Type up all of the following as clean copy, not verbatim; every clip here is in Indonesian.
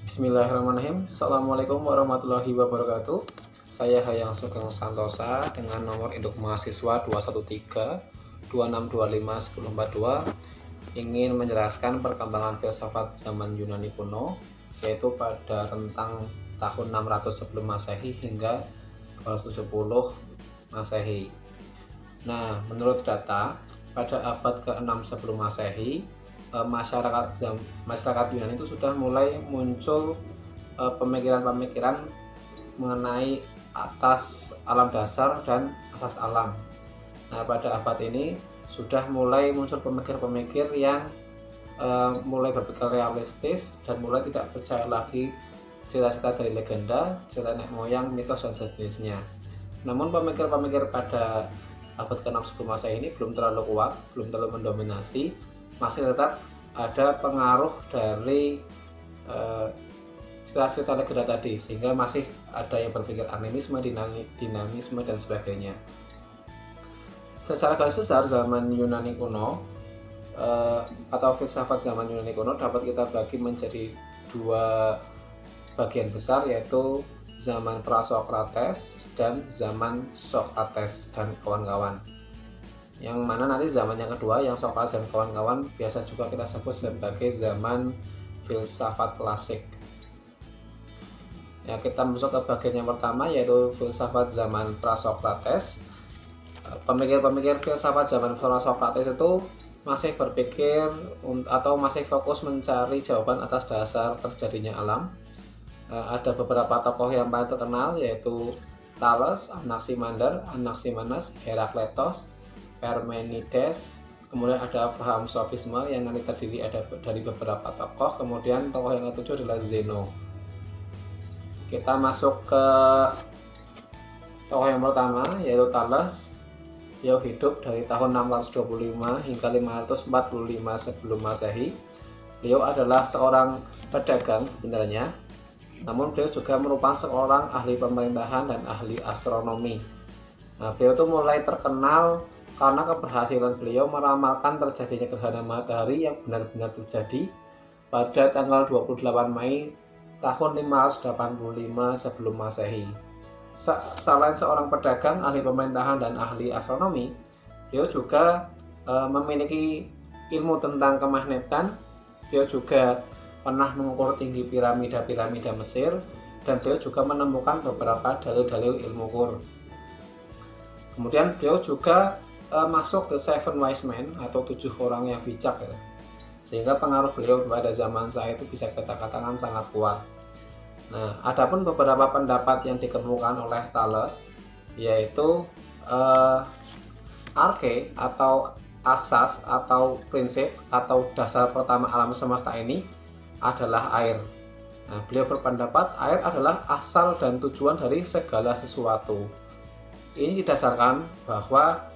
Bismillahirrahmanirrahim. Assalamualaikum warahmatullahi wabarakatuh. Saya Hayang Sugeng Santosa dengan nomor induk mahasiswa 213 2625 1042 ingin menjelaskan perkembangan filsafat zaman Yunani kuno, yaitu pada rentang tahun 600 sebelum Masehi hingga 270 Masehi. Nah, menurut data pada abad ke-6 sebelum Masehi, masyarakat Yunani itu sudah mulai muncul pemikiran-pemikiran mengenai atas alam dasar dan atas alam. Nah, pada abad ini sudah mulai muncul pemikir-pemikir yang mulai berpikir realistis dan mulai tidak percaya lagi cerita-cerita dari legenda, cerita nenek moyang, mitos dan sejenisnya. Namun pemikir-pemikir pada abad ke-6 sebelum Masehi ini belum terlalu kuat, belum terlalu mendominasi, masih tetap ada pengaruh dari cerita-cerita legenda tadi, sehingga masih ada yang berpikir animisme, dinamisme dan sebagainya. Secara garis besar zaman Yunani kuno atau filsafat zaman Yunani kuno dapat kita bagi menjadi dua bagian besar, yaitu zaman Prasokrates dan zaman Sokrates dan kawan-kawan. Yang mana nanti zaman yang kedua, yang Sokrates dan kawan-kawan, biasa juga kita sebut sebagai zaman filsafat klasik. Ya, kita masuk ke bagian yang pertama, yaitu filsafat zaman Prasokrates. Pemikir-pemikir filsafat zaman Prasokrates itu masih berpikir atau masih fokus mencari jawaban atas dasar terjadinya alam. Ada beberapa tokoh yang paling terkenal, yaitu Thales, Anaximander, Anaximenes, Herakleitos, Parmenides. Kemudian ada paham sofisme yang nanti terdiri dari beberapa tokoh. Kemudian tokoh yang ketujuh adalah Zeno. Kita masuk ke tokoh yang pertama, yaitu Thales. Beliau hidup dari tahun 625 hingga 545 sebelum Masehi. Beliau adalah seorang pedagang sebenarnya, namun beliau juga merupakan seorang ahli pemerintahan dan ahli astronomi. Nah, beliau itu mulai terkenal karena keberhasilan beliau meramalkan terjadinya gerhana matahari yang benar-benar terjadi pada tanggal 28 Mei tahun 585 sebelum Masehi. Selain seorang pedagang, ahli pemerintahan dan ahli astronomi, beliau juga memiliki ilmu tentang kemagnetan. Beliau juga pernah mengukur tinggi piramida-piramida Mesir, dan beliau juga menemukan beberapa dalil-dalil ilmu ukur. Kemudian beliau juga masuk ke Seven Wise Men atau 7 orang yang bijak, ya. Sehingga pengaruh beliau pada zaman saya itu bisa kita katakan sangat kuat. Nah, adapun beberapa pendapat yang dikemukakan oleh Thales, yaitu arke atau asas atau prinsip atau dasar pertama alam semesta ini adalah air. Nah, beliau berpendapat air adalah asal dan tujuan dari segala sesuatu. Ini didasarkan bahwa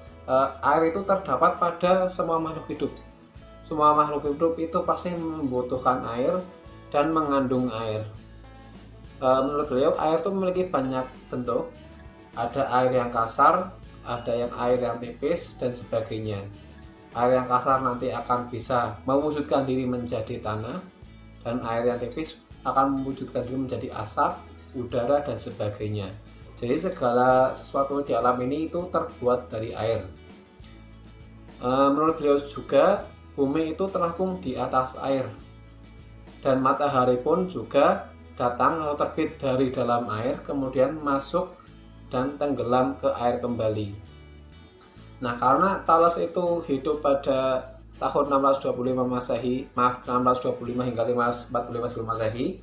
air itu terdapat pada semua makhluk hidup. Semua makhluk hidup itu pasti membutuhkan air dan mengandung air. Menurut beliau, air itu memiliki banyak bentuk. Ada air yang kasar, ada yang air yang tipis, dan sebagainya. Air yang kasar nanti akan bisa mewujudkan diri menjadi tanah, dan air yang tipis akan mewujudkan diri menjadi asap, udara, dan sebagainya. Jadi segala sesuatu di alam ini itu terbuat dari air. Menurut beliau juga, bumi itu terapung di atas air, dan matahari pun juga datang atau terbit dari dalam air, kemudian masuk dan tenggelam ke air kembali. Nah, karena Thales itu hidup pada tahun 625 Masehi, 625 hingga 545 sebelum Masehi,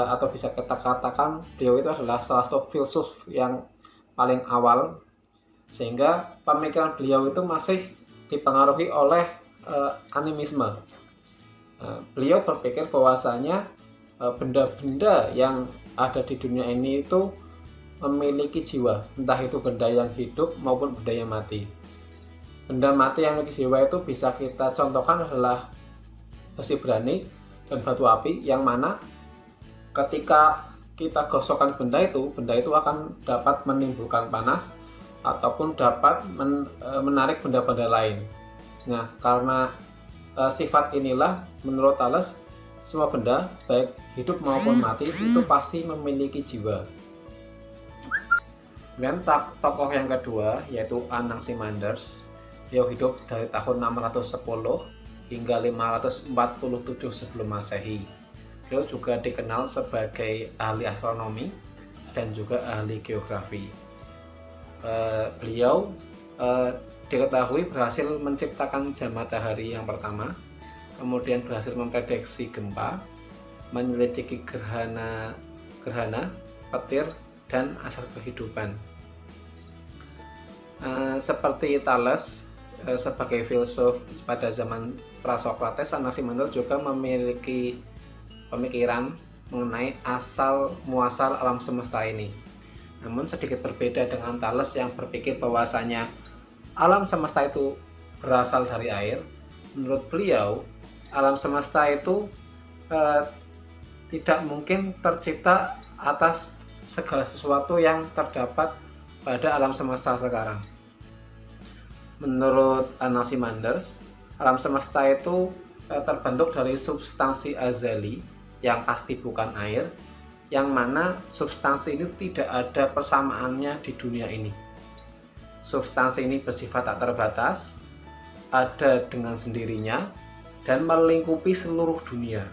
atau bisa kita katakan beliau itu adalah salah satu filsuf yang paling awal, sehingga pemikiran beliau itu masih dipengaruhi oleh animisme. Beliau berpikir bahwasanya benda-benda yang ada di dunia ini itu memiliki jiwa, entah itu benda yang hidup maupun benda yang mati. Benda mati yang memiliki jiwa itu bisa kita contohkan adalah besi berani dan batu api, yang mana ketika kita gosokkan benda itu akan dapat menimbulkan panas ataupun dapat menarik benda-benda lain. Nah, karena sifat inilah menurut Thales semua benda baik hidup maupun mati itu pasti memiliki jiwa. Kemudian tokoh yang kedua yaitu Anaximanders. Dia hidup dari tahun 610 hingga 547 sebelum Masehi. Beliau juga dikenal sebagai ahli astronomi dan juga ahli geografi. Beliau diketahui berhasil menciptakan jam matahari yang pertama, kemudian berhasil memprediksi gempa, menyelidiki gerhana, petir, dan asal kehidupan. Seperti Thales sebagai filsuf pada zaman Prasokrates, Anaximanders juga memiliki pemikiran mengenai asal muasal alam semesta ini. Namun sedikit berbeda dengan Thales yang berpikir bahwasanya alam semesta itu berasal dari air. Menurut beliau, alam semesta itu tidak mungkin tercipta atas segala sesuatu yang terdapat pada alam semesta sekarang. Menurut Anaximanders, alam semesta itu terbentuk dari substansi azali yang pasti bukan air, yang mana substansi ini tidak ada persamaannya di dunia ini. Substansi ini bersifat tak terbatas, ada dengan sendirinya, dan melingkupi seluruh dunia.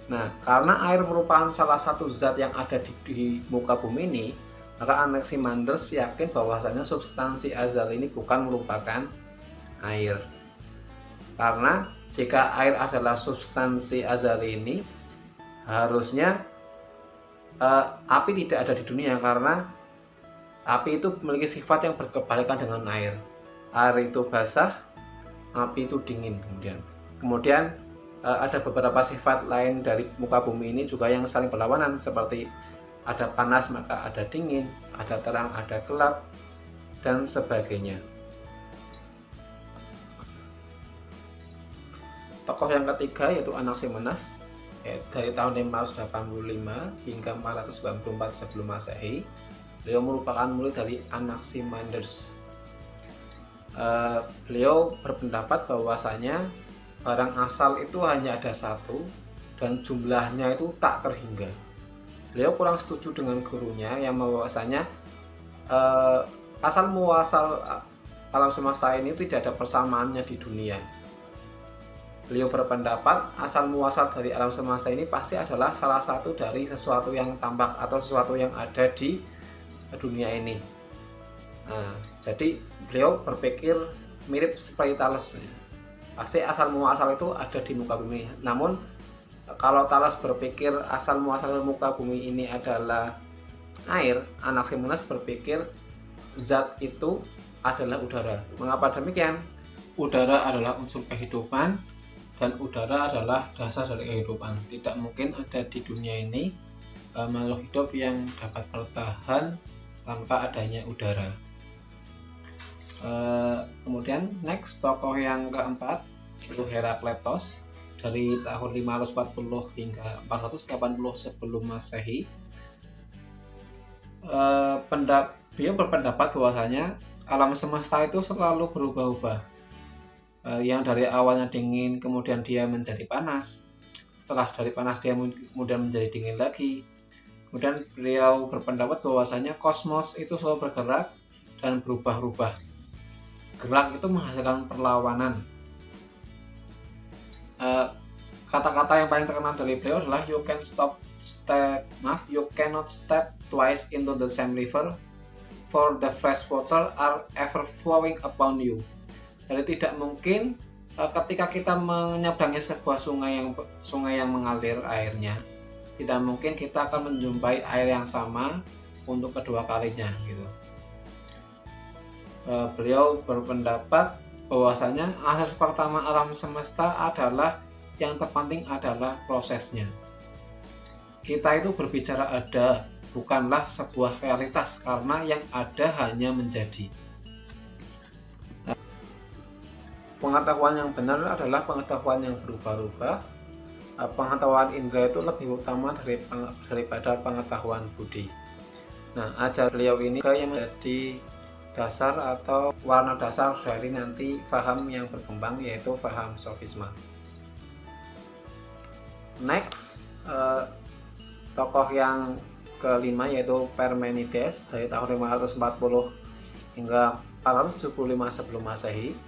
Nah, karena air merupakan salah satu zat yang ada di muka bumi ini, maka Anaximanders yakin bahwasanya substansi azal ini bukan merupakan air. Karena jika air adalah substansi azali ini, harusnya api tidak ada di dunia, karena api itu memiliki sifat yang berkebalikan dengan air. Air itu basah, api itu dingin. Kemudian ada beberapa sifat lain dari muka bumi ini juga yang saling berlawanan, seperti ada panas maka ada dingin, ada terang ada gelap, dan sebagainya. Tokoh yang ketiga yaitu Anaximenes, dari tahun 585 hingga 494 sebelum Masehi. Beliau merupakan murid dari Anaximanders. Beliau berpendapat bahwasanya barang asal itu hanya ada satu dan jumlahnya itu tak terhingga. Beliau kurang setuju dengan gurunya yang bahwasanya asal muasal alam semesta ini tidak ada persamaannya di dunia. Beliau berpendapat asal muasal dari alam semesta ini pasti adalah salah satu dari sesuatu yang tampak atau sesuatu yang ada di dunia ini. Nah, jadi beliau berpikir mirip seperti Thales. Pasti asal muasal itu ada di muka bumi. Namun kalau Thales berpikir asal muasal muka bumi ini adalah air, Anaximanders berpikir zat itu adalah udara. Mengapa demikian? Udara adalah unsur kehidupan dan udara adalah dasar dari kehidupan. Tidak mungkin ada di dunia ini makhluk hidup yang dapat bertahan tanpa adanya udara. Kemudian next, tokoh yang keempat itu Herakleitos dari tahun 540 hingga 480 sebelum Masehi. Beliau berpendapat bahwasanya alam semesta itu selalu berubah-ubah. Yang dari awalnya dingin kemudian dia menjadi panas. Setelah dari panas dia kemudian menjadi dingin lagi. Kemudian beliau berpendapat bahwasanya kosmos itu selalu bergerak dan berubah-ubah. Gerak itu menghasilkan perlawanan. Kata-kata yang paling terkenal dari beliau adalah you cannot step twice into the same river, for the fresh water are ever flowing upon you. Jadi tidak mungkin ketika kita menyeberangi sebuah sungai yang mengalir airnya, tidak mungkin kita akan menjumpai air yang sama untuk kedua kalinya gitu. Beliau berpendapat bahwasanya asas pertama alam semesta adalah yang terpenting adalah prosesnya. Kita itu berbicara ada, bukanlah sebuah realitas, karena yang ada hanya menjadi. Pengetahuan yang benar adalah pengetahuan yang berubah-ubah. Pengetahuan indera itu lebih utama daripada pengetahuan budi. Nah, ajar beliau ini yang menjadi dasar atau warna dasar dari nanti paham yang berkembang, yaitu paham sofisma. Next, tokoh yang kelima yaitu Parmenides dari tahun 540 hingga 475 sebelum Masehi.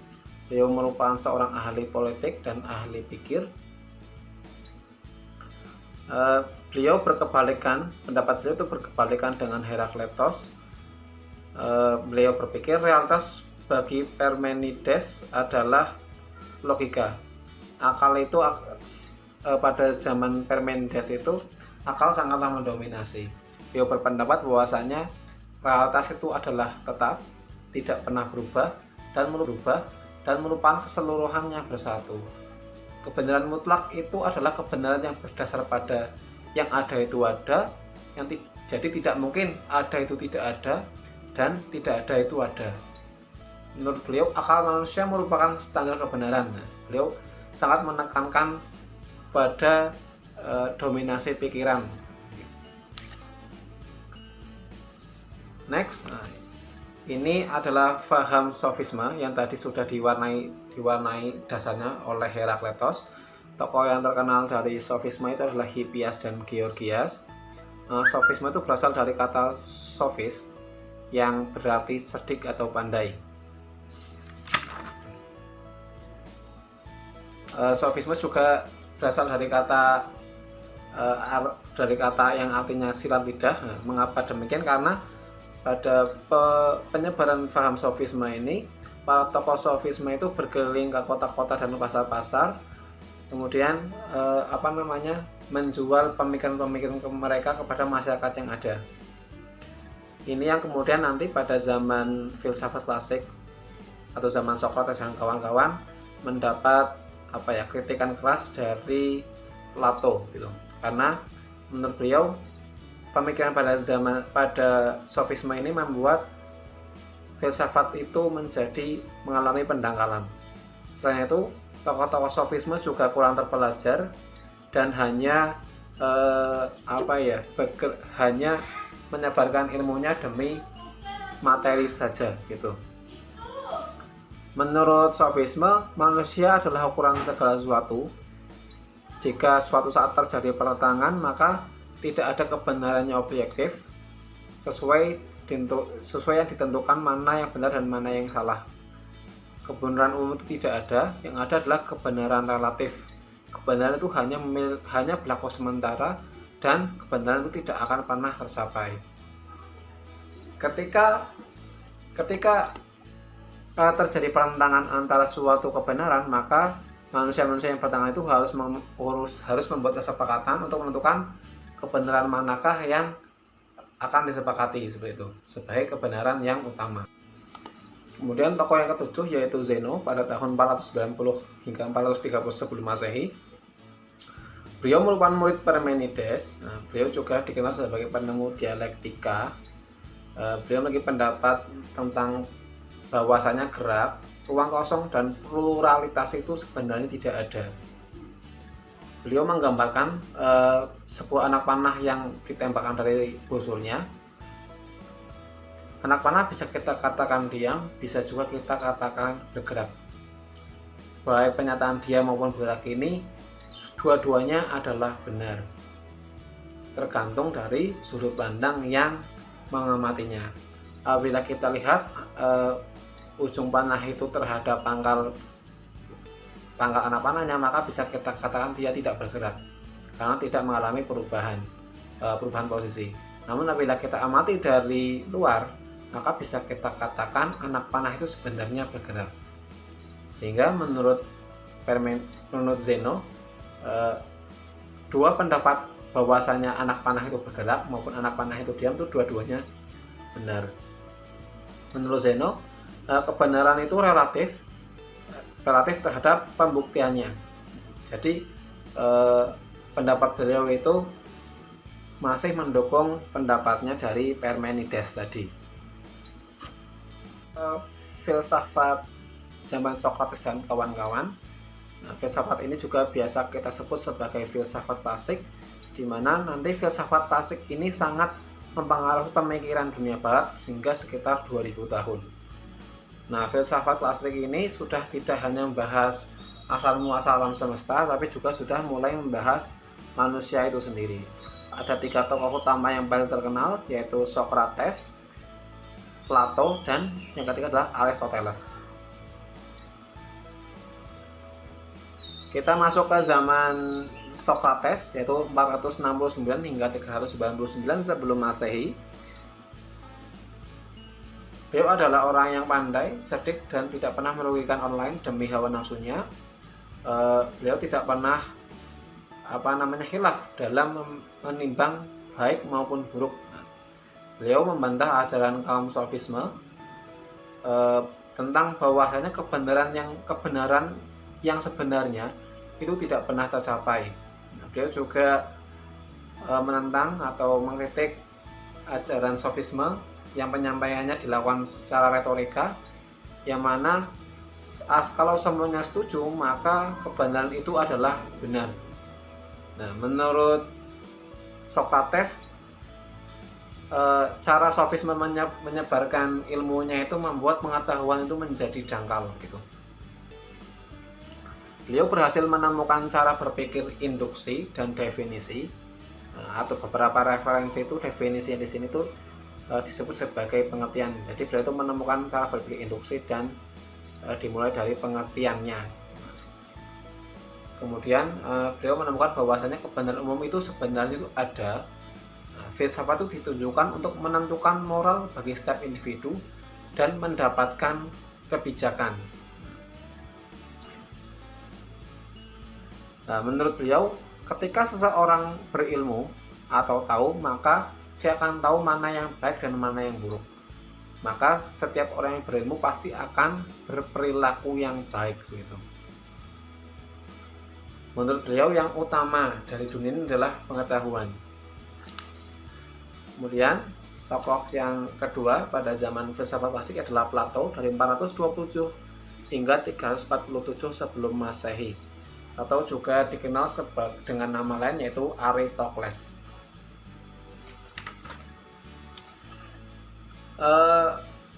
Beliau merupakan seorang ahli politik dan ahli pikir. Beliau berkebalikan, pendapat beliau itu berkebalikan dengan Herakleitos. Beliau berpikir realitas bagi Parmenides adalah logika. Akal itu pada zaman Parmenides itu akal sangatlah mendominasi. Beliau berpendapat bahwasanya realitas itu adalah tetap, tidak pernah berubah dan merupakan keseluruhannya bersatu. Kebenaran mutlak itu adalah kebenaran yang berdasar pada yang ada itu ada, jadi tidak mungkin ada itu tidak ada dan tidak ada itu ada. Menurut beliau, akal manusia merupakan standar kebenaran. Beliau sangat menekankan pada dominasi pikiran. Next, ini adalah paham sofisme yang tadi sudah diwarnai dasarnya oleh Herakleitos. Tokoh yang terkenal dari sofisme itu adalah Hippias dan Georgias. Sofisme itu berasal dari kata sofis yang berarti cerdik atau pandai. Sofisme juga berasal dari kata yang artinya silat lidah. Mengapa demikian? Karena pada penyebaran paham sofisme ini, para tokoh sofisme itu berkeliling ke kota-kota dan pasar-pasar, kemudian menjual pemikiran-pemikiran mereka kepada masyarakat yang ada. Ini yang kemudian nanti pada zaman filsafat klasik atau zaman Socrates dan kawan-kawan mendapat kritikan keras dari Plato gitu. Karena menurut beliau pemikiran pada sofisme ini membuat filsafat itu mengalami pendangkalan. Selain itu, tokoh-tokoh sofisme juga kurang terpelajar dan hanya hanya menyebarkan ilmunya demi materi saja gitu. Menurut sofisme, manusia adalah ukuran segala sesuatu. Jika suatu saat terjadi pertentangan, maka tidak ada kebenaran yang objektif sesuai yang ditentukan mana yang benar dan mana yang salah. Kebenaran umum itu tidak ada, yang ada adalah kebenaran relatif. Kebenaran itu hanya berlaku sementara dan kebenaran itu tidak akan pernah tercapai. Ketika terjadi pertentangan antara suatu kebenaran, maka manusia-manusia yang bertentangan itu harus membuat kesepakatan untuk menentukan kebenaran manakah yang akan disepakati seperti itu sebagai kebenaran yang utama. Kemudian tokoh yang ketujuh yaitu Zeno pada tahun 490 hingga 430 sebelum Masehi. Beliau merupakan murid Parmenides. Beliau juga dikenal sebagai penemu dialektika. Beliau memiliki pendapat tentang bahwasanya gerak, ruang kosong dan pluralitas itu sebenarnya tidak ada. Beliau menggambarkan sebuah anak panah yang ditembakkan dari busurnya. Anak panah bisa kita katakan diam, bisa juga kita katakan bergerak. Baik pernyataan diam maupun bergerak ini, dua-duanya adalah benar. Tergantung dari sudut pandang yang mengamatinya. Bila kita lihat ujung panah itu terhadap pangkal anak panahnya, maka bisa kita katakan dia tidak bergerak karena tidak mengalami perubahan posisi. Namun apabila kita amati dari luar, maka bisa kita katakan anak panah itu sebenarnya bergerak. Sehingga menurut Zeno, dua pendapat bahwasanya anak panah itu bergerak maupun anak panah itu diam itu dua-duanya benar. Menurut Zeno, kebenaran itu relatif terhadap pembuktiannya. Jadi pendapat beliau itu masih mendukung pendapatnya dari Parmenides tadi. Filsafat zaman Socrates dan kawan-kawan. Filsafat ini juga biasa kita sebut sebagai filsafat klasik, di mana nanti filsafat klasik ini sangat mempengaruhi pemikiran dunia barat hingga sekitar 2000 tahun. Nah, filsafat klasik ini sudah tidak hanya membahas asal muasal alam semesta, tapi juga sudah mulai membahas manusia itu sendiri. Ada 3 tokoh utama yang paling terkenal, yaitu Socrates, Plato, dan yang ketiga adalah Aristoteles. Kita masuk ke zaman Socrates, yaitu 469 hingga 399 sebelum Masehi. Beliau adalah orang yang pandai, cerdik, dan tidak pernah merugikan orang lain demi hawa nafsunya. Beliau tidak pernah hilaf dalam menimbang baik maupun buruk. Beliau membantah ajaran kaum sofisme tentang bahwasanya kebenaran yang sebenarnya itu tidak pernah tercapai. Beliau juga menentang atau mengkritik ajaran sofisme yang penyampaiannya dilakukan secara retorika, yang mana kalau semuanya setuju maka kebenaran itu adalah benar. Nah, menurut Socrates, cara sofisme menyebarkan ilmunya itu membuat pengetahuan itu menjadi dangkal gitu. Beliau berhasil menemukan cara berpikir induksi dan definisi, atau beberapa referensi itu definisinya di sini tuh disebut sebagai pengertian. Jadi beliau itu menemukan cara berpikir induksi dan dimulai dari pengertiannya. Kemudian beliau menemukan bahwasanya kebenaran umum itu sebenarnya itu ada. Filsafat itu ditunjukkan untuk menentukan moral bagi setiap individu dan mendapatkan kebijakan. Nah, menurut beliau, ketika seseorang berilmu atau tahu, maka dia akan tahu mana yang baik dan mana yang buruk. Maka setiap orang yang berilmu pasti akan berperilaku yang baik gitu. Menurut beliau, yang utama dari dunia ini adalah pengetahuan. Kemudian tokoh yang kedua pada zaman filsafat klasik adalah Plato dari 427 hingga 347 sebelum Masehi, atau juga dikenal dengan nama lain yaitu Aristóteles.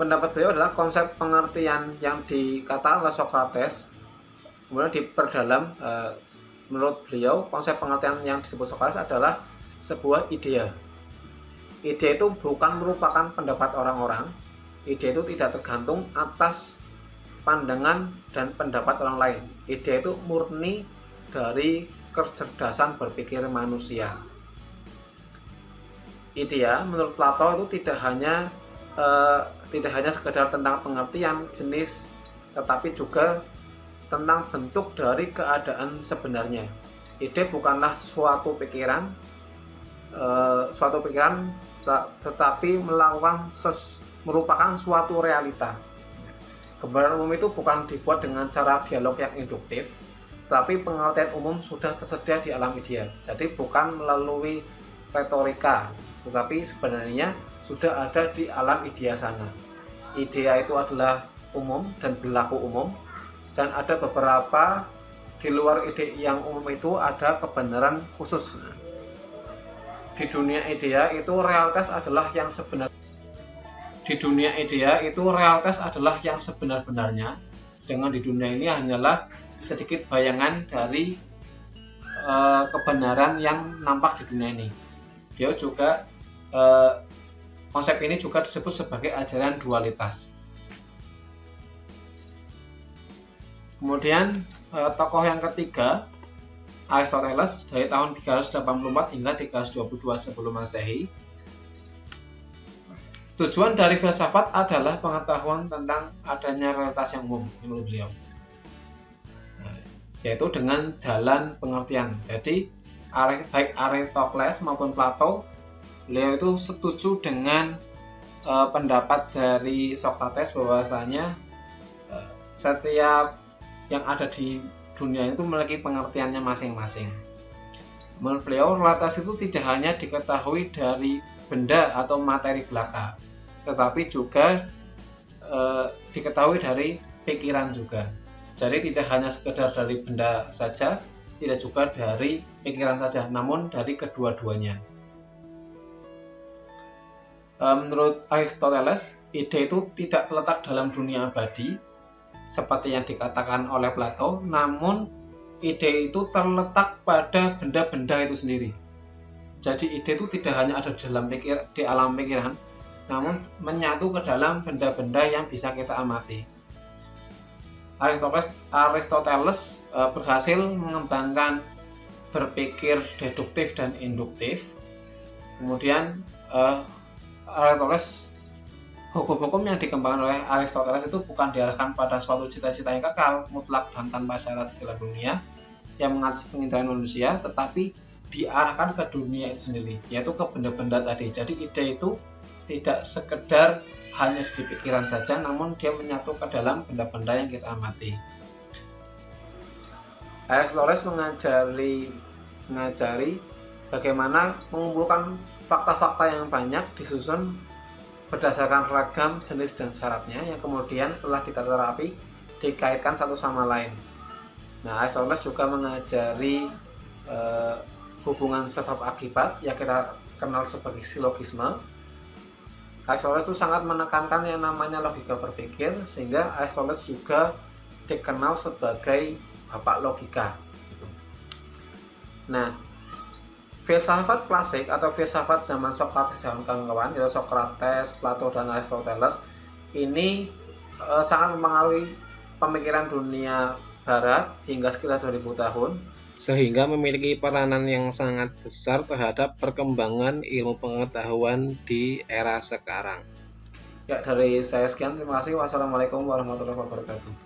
Pendapat beliau adalah konsep pengertian yang dikatakan oleh Socrates kemudian diperdalam. Menurut beliau, konsep pengertian yang disebut Socrates adalah sebuah ide. Ide itu bukan merupakan pendapat orang-orang. Ide itu tidak tergantung atas pandangan dan pendapat orang lain. Ide itu murni dari kecerdasan berpikir manusia. Idea menurut Plato itu tidak hanya sekedar tentang pengertian jenis, tetapi juga tentang bentuk dari keadaan sebenarnya. Ide bukanlah suatu pikiran, tetapi merupakan suatu realita. Kebenaran umum itu bukan dibuat dengan cara dialog yang induktif, tapi pengertian umum sudah tersedia di alam idea. Jadi bukan melalui retorika, tetapi sebenarnya sudah ada di alam idea sana. Idea itu adalah umum dan berlaku umum, dan ada beberapa di luar ide yang umum itu ada kebenaran khusus. Di dunia idea itu realitas adalah yang sebenar. Di dunia idea itu realitas adalah yang sebenar-benarnya, sedangkan di dunia ini hanyalah sedikit bayangan dari kebenaran yang nampak di dunia ini. Dia juga konsep ini juga disebut sebagai ajaran dualitas. Kemudian tokoh yang ketiga, Aristoteles dari tahun 384 hingga 322 sebelum Masehi. Tujuan dari filsafat adalah pengetahuan tentang adanya realitas yang umum menurut beliau, yaitu dengan jalan pengertian. Jadi baik Aristoteles maupun Plato, beliau itu setuju dengan pendapat dari Socrates bahwasanya setiap yang ada di dunia itu memiliki pengertiannya masing-masing. Menurut beliau, realitas itu tidak hanya diketahui dari benda atau materi belaka, tetapi juga diketahui dari pikiran juga. Jadi tidak hanya sekedar dari benda saja, tidak juga dari pikiran saja, namun dari kedua-duanya. Menurut Aristoteles, ide itu tidak terletak dalam dunia abadi seperti yang dikatakan oleh Plato, namun ide itu terletak pada benda-benda itu sendiri. Jadi ide itu tidak hanya ada di alam pikiran, namun menyatu ke dalam benda-benda yang bisa kita amati. Aristoteles berhasil mengembangkan berpikir deduktif dan induktif. Kemudian hukum-hukum yang dikembangkan oleh Aristoteles itu bukan diarahkan pada suatu cita-cita yang kekal, mutlak dan tanpa syarat di dalam dunia yang mengatasi penginderaan manusia, tetapi diarahkan ke dunia itu sendiri, yaitu ke benda-benda tadi. Jadi ide itu tidak sekedar hanya di pikiran saja, namun dia menyatu ke dalam benda-benda yang kita amati. Aristoteles mengajari bagaimana mengumpulkan fakta-fakta yang banyak disusun berdasarkan ragam jenis dan syaratnya yang kemudian setelah kita terapi dikaitkan satu sama lain. Nah, Aristoteles juga mengajari hubungan sebab akibat yang kita kenal sebagai silogisme. Aristoteles itu sangat menekankan yang namanya logika berpikir, sehingga Aristoteles juga dikenal sebagai bapak logika. Nah, filsafat klasik atau filsafat zaman Sokrates dan kawan-kawan, yaitu Sokrates, Plato, dan Aristoteles, ini sangat mempengaruhi pemikiran dunia Barat hingga sekitar 2000 tahun, sehingga memiliki peranan yang sangat besar terhadap perkembangan ilmu pengetahuan di era sekarang. Ya, dari saya sekian, terima kasih. Wassalamualaikum warahmatullahi wabarakatuh.